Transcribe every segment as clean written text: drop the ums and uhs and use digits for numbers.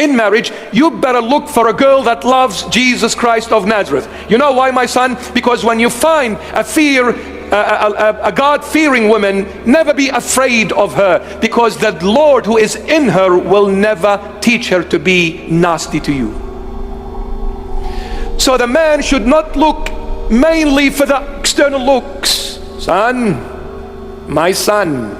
in marriage, you better look for a girl that loves Jesus Christ of Nazareth. You know why, my son? Because when you find a God-fearing woman, never be afraid of her, because the Lord who is in her will never teach her to be nasty to you. So the man should not look mainly for the external looks. Son, my son,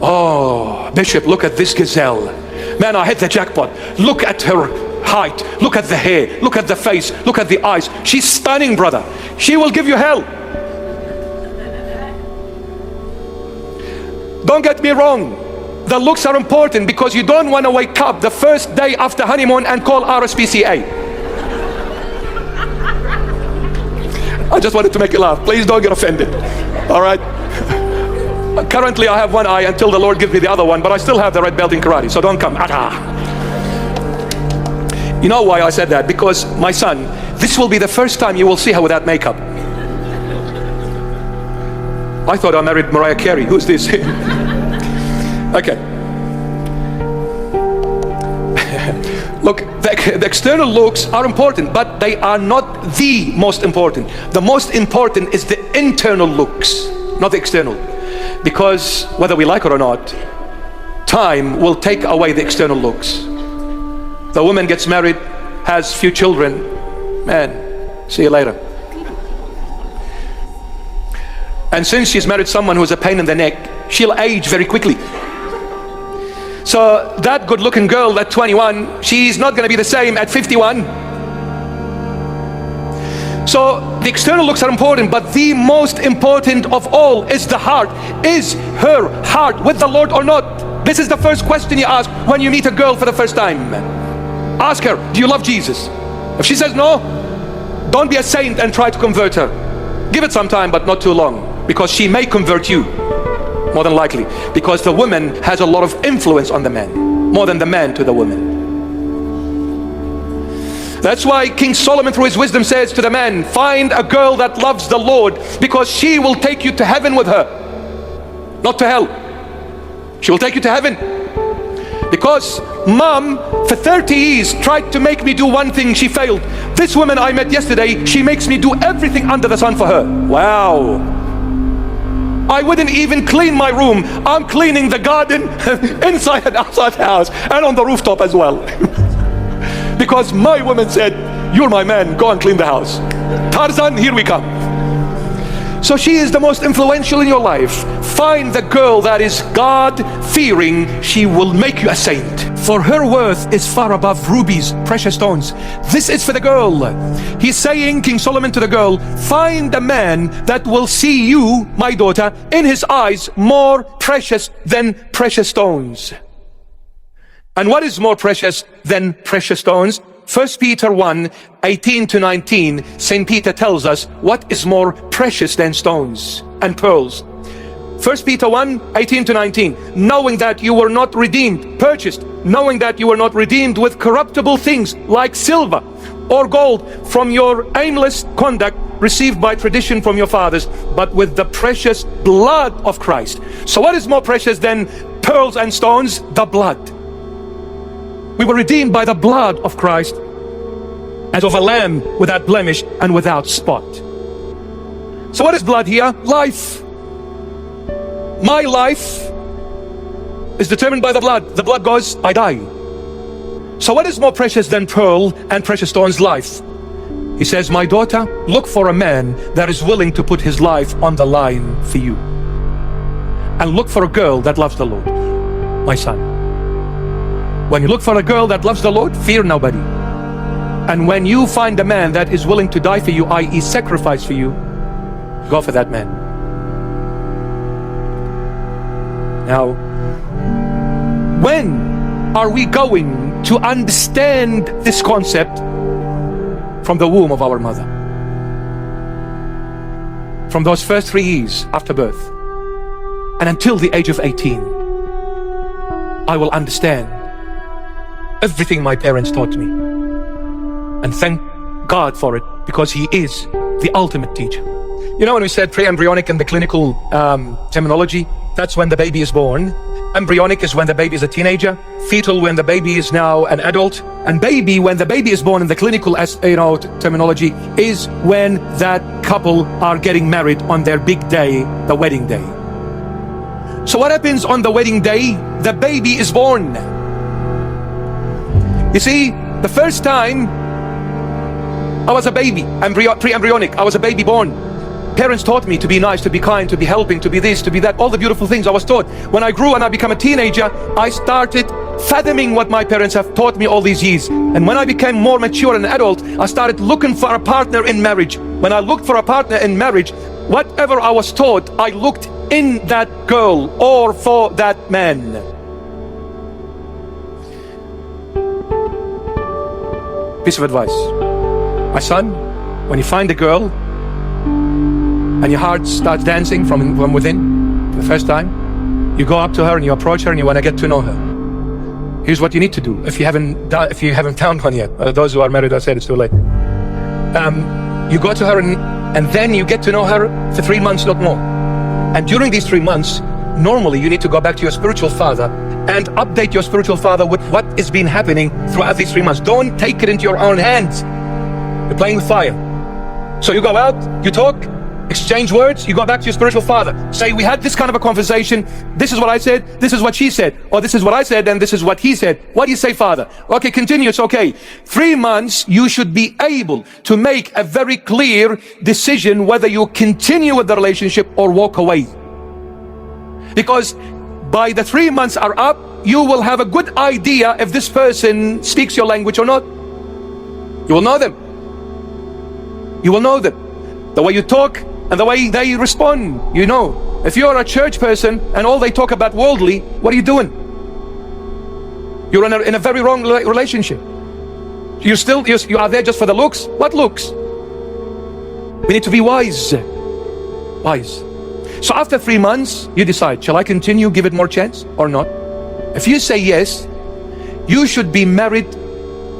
oh, Bishop, look at this gazelle. Man, I hit the jackpot. Look at her height, look at the hair, look at the face, look at the eyes. She's stunning, brother. She will give you hell. Don't get me wrong, the looks are important, because you don't want to wake up the first day after honeymoon and call RSPCA. I just wanted to make you laugh. Please don't get offended. All right? Currently I have one eye until the Lord gives me the other one, but I still have the red belt in karate, so don't come. You know why I said that? Because, my son, this will be the first time you will see her without makeup. I thought I married Mariah Carey. Who's this? Okay. Look, the external looks are important, but they are not the most important. The most important is the internal looks, not the external. Because whether we like it or not, time will take away the external looks. The woman gets married, has few children, man, see you later. And since she's married someone who's a pain in the neck, she'll age very quickly. So that good looking girl at 21, she's not going to be the same at 51. So the external looks are important, but the most important of all is the heart. Is her heart with the Lord or not? This is the first question you ask when you meet a girl for the first time. Ask her, do you love Jesus? If she says no, don't be a saint and try to convert her. Give it some time, but not too long, because she may convert you, more than likely, because the woman has a lot of influence on the man, more than the man to the woman. That's why King Solomon through his wisdom says to the man, find a girl that loves the Lord, because she will take you to heaven with her, not to hell. She will take you to heaven. Because mom for 30 years tried to make me do one thing, she failed. This woman I met yesterday, she makes me do everything under the sun for her. Wow. I wouldn't even clean my room. I'm cleaning the garden inside and outside the house, and on the rooftop as well. Because my woman said, you're my man, go and clean the house. Tarzan, here we come. So she is the most influential in your life. Find the girl that is God-fearing. She will make you a saint. For her worth is far above rubies, precious stones. This is for the girl. He's saying, King Solomon, to the girl, find a man that will see you, my daughter, in his eyes more precious than precious stones. And what is more precious than precious stones? 1 Peter 1, 18 to 19, St. Peter tells us what is more precious than stones and pearls. 1 Peter 1, 18 to 19, knowing that you were not redeemed, purchased, knowing that you were not redeemed with corruptible things like silver or gold from your aimless conduct received by tradition from your fathers, but with the precious blood of Christ. So what is more precious than pearls and stones? The blood. We were redeemed by the blood of Christ, as of a lamb without blemish and without spot. So what is blood here? Life. My life is determined by the blood. The blood goes, I die. So what is more precious than pearl and precious stones? Life. He says, my daughter, look for a man that is willing to put his life on the line for you. And look for a girl that loves the Lord, my son. When you look for a girl that loves the Lord, fear nobody. And when you find a man that is willing to die for you, i.e. sacrifice for you, go for that man. Now, when are we going to understand this concept from the womb of our mother? From those first 3 years after birth and until the age of 18, I will understand everything my parents taught me, and thank God for it, because He is the ultimate teacher. You know, when we said pre-embryonic in the clinical terminology, that's when the baby is born, Embryonic is when the baby is a teenager. Fetal when the baby is now an adult. And baby, when the baby is born in the clinical terminology, is when that couple are getting married on their big day, the wedding day. So what happens on the wedding day? The baby is born. You see, the first time I was a baby, pre-embryonic, I was a baby born. Parents taught me to be nice, to be kind, to be helping, to be this, to be that, all the beautiful things I was taught. When I grew and I became a teenager, I started fathoming what my parents have taught me all these years. And when I became more mature and adult, I started looking for a partner in marriage. When I looked for a partner in marriage, whatever I was taught, I looked in that girl or for that man. Piece of advice. My son, when you find a girl and your heart starts dancing from within for the first time, you go up to her and you approach her and you want to get to know her. Here's what you need to do if you haven't found one yet. Those who are married, I said it's too late. You go to her and then you get to know her for 3 months, not more. And during these 3 months, normally you need to go back to your spiritual father and update your spiritual father with what has been happening throughout these 3 months. Don't take it into your own hands. You're playing with fire. So you go out, you talk, exchange words, you go back to your spiritual father. Say, we had this kind of a conversation. This is what I said, this is what she said. Or this is what I said and this is what he said. What do you say, father? Okay, continue, it's okay. 3 months, you should be able to make a very clear decision whether you continue with the relationship or walk away. Because by the 3 months are up, you will have a good idea if this person speaks your language or not. You will know them. You will know them. The way you talk and the way they respond, you know. If you're a church person and all they talk about worldly, what are you doing? You're in a very wrong relationship. You are there just for the looks. What looks? We need to be wise. Wise. So after 3 months, you decide, shall I continue, give it more chance or not? If you say yes, you should be married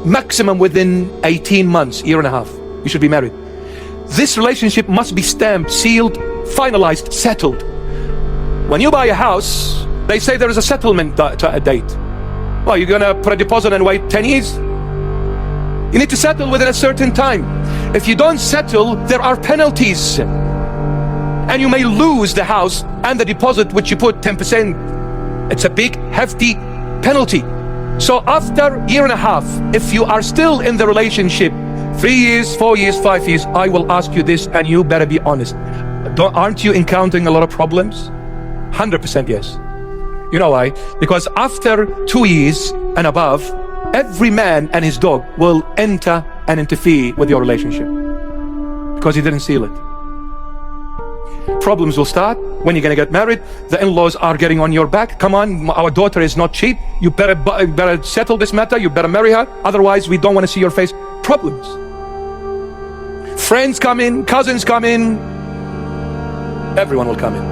maximum within 18 months, year and a half. You should be married. This relationship must be stamped, sealed, finalized, settled. When you buy a house, they say there is a settlement date. Well, you're gonna put a deposit and wait 10 years? You need to settle within a certain time. If you don't settle, there are penalties. And you may lose the house and the deposit which you put 10%. It's a big, hefty penalty. So after a year and a half, if you are still in the relationship, 3 years, 4 years, 5 years, I will ask you this and you better be honest. Aren't you encountering a lot of problems? 100% yes. You know why? Because after 2 years and above, every man and his dog will enter and interfere with your relationship because he didn't seal it. Problems will start when you're going to get married. The in-laws are getting on your back. Come on, our daughter is not cheap. You better settle this matter. You better marry her. Otherwise, we don't want to see your face. Problems. Friends come in, cousins come in. Everyone will come in.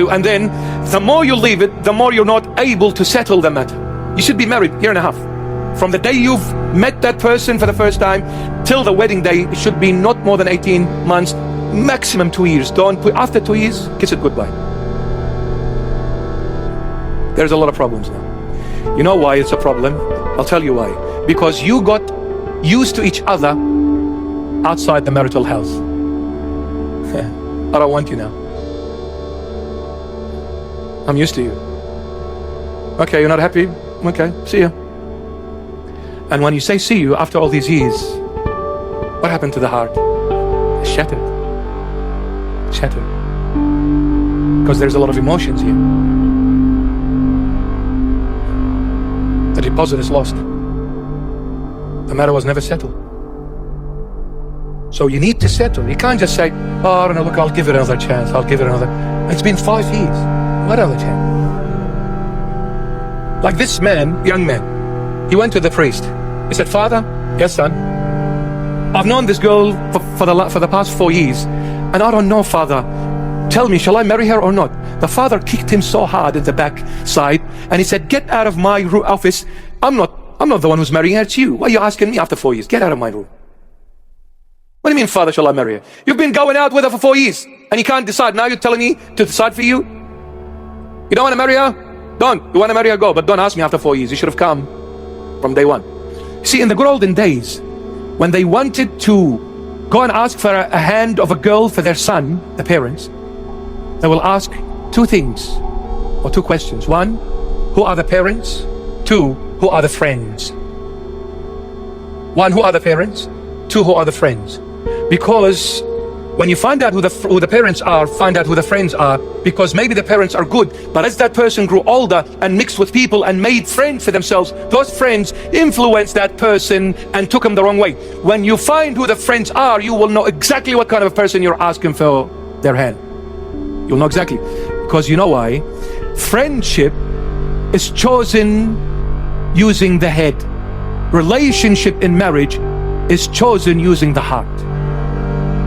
And then, the more you leave it, the more you're not able to settle the matter. You should be married a year and a half. From the day you've met that person for the first time till the wedding day, it should be not more than 18 months. Maximum 2 years. Don't put after 2 years, kiss it goodbye. There's a lot of problems now. You know why it's a problem? I'll tell you why. Because you got used to each other outside the marital house. I don't want you now. I'm used to you. Okay, you're not happy? Okay, see you. And when you say see you after all these years, what happened to the heart? It's shattered. Shattered. Because there's a lot of emotions here. The deposit is lost. The matter was never settled. So you need to settle. You can't just say, oh, I don't know, look, I'll give it another chance. I'll give it another. It's been 5 years. What other chance? Like this man, young man, he went to the priest. He said, Father, yes, son, I've known this girl for the past 4 years. And I don't know, Father, tell me, shall I marry her or not? The father kicked him so hard in the back side and he said, get out of my office. I'm not the one who's marrying her, it's you. Why are you asking me after 4 years? Get out of my room. What do you mean, Father, shall I marry her? You've been going out with her for 4 years and you can't decide. Now you're telling me to decide for you? You don't want to marry her? Don't. You want to marry her? Go. But don't ask me after 4 years. You should have come from day one. See, in the good olden days, when they wanted to go and ask for a hand of a girl for their son, the parents, they will ask two things, or two questions. One, who are the parents? Two, who are the friends? One, who are the parents? Two, who are the friends? Because when you find out who the parents are, find out who the friends are, because maybe the parents are good, but as that person grew older and mixed with people and made friends for themselves, those friends influenced that person and took them the wrong way. When you find who the friends are, you will know exactly what kind of a person you're asking for their hand. You'll know exactly. Because you know why? Friendship is chosen using the head. Relationship in marriage is chosen using the heart,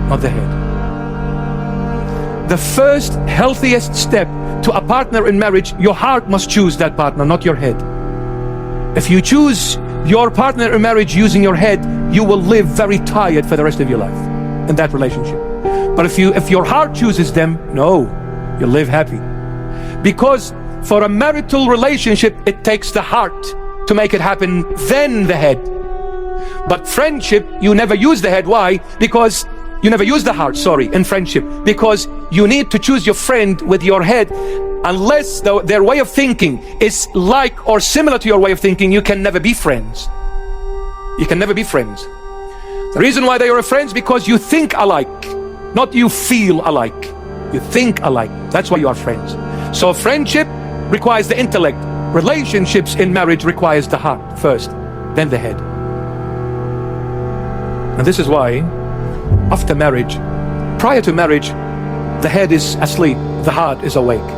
not the head. The first healthiest step to a partner in marriage, your heart must choose that partner, not your head. If you choose your partner in marriage using your head, you will live very tired for the rest of your life in that relationship. But if your heart chooses them, no, you'll live happy. Because for a marital relationship, it takes the heart to make it happen, then the head. But friendship, you never use the head. Why? Because you never use the heart, in friendship. Because you need to choose your friend with your head. Unless their way of thinking is like or similar to your way of thinking, you can never be friends. You can never be friends. The reason why they are friends, because you think alike, not you feel alike. You think alike. That's why you are friends. So friendship requires the intellect. Relationships in marriage requires the heart first, then the head. And this is why after marriage, prior to marriage, the head is asleep, the heart is awake.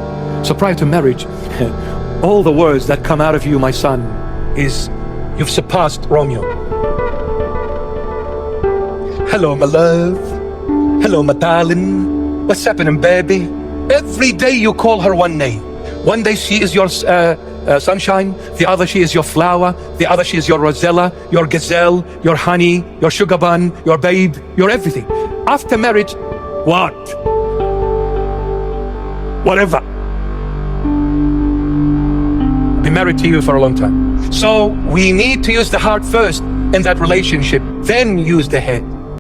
So prior to marriage, all the words that come out of you, my son, is you've surpassed Romeo. Hello, my love. Hello, my darling. What's happening, baby? Every day you call her one name. One day she is your sunshine, the other she is your flower, the other she is your rosella, your gazelle, your honey, your sugar bun, your babe, your everything. After marriage, what? Whatever. I've been married to you for a long time. So we need to use the heart first in that relationship, then use the head.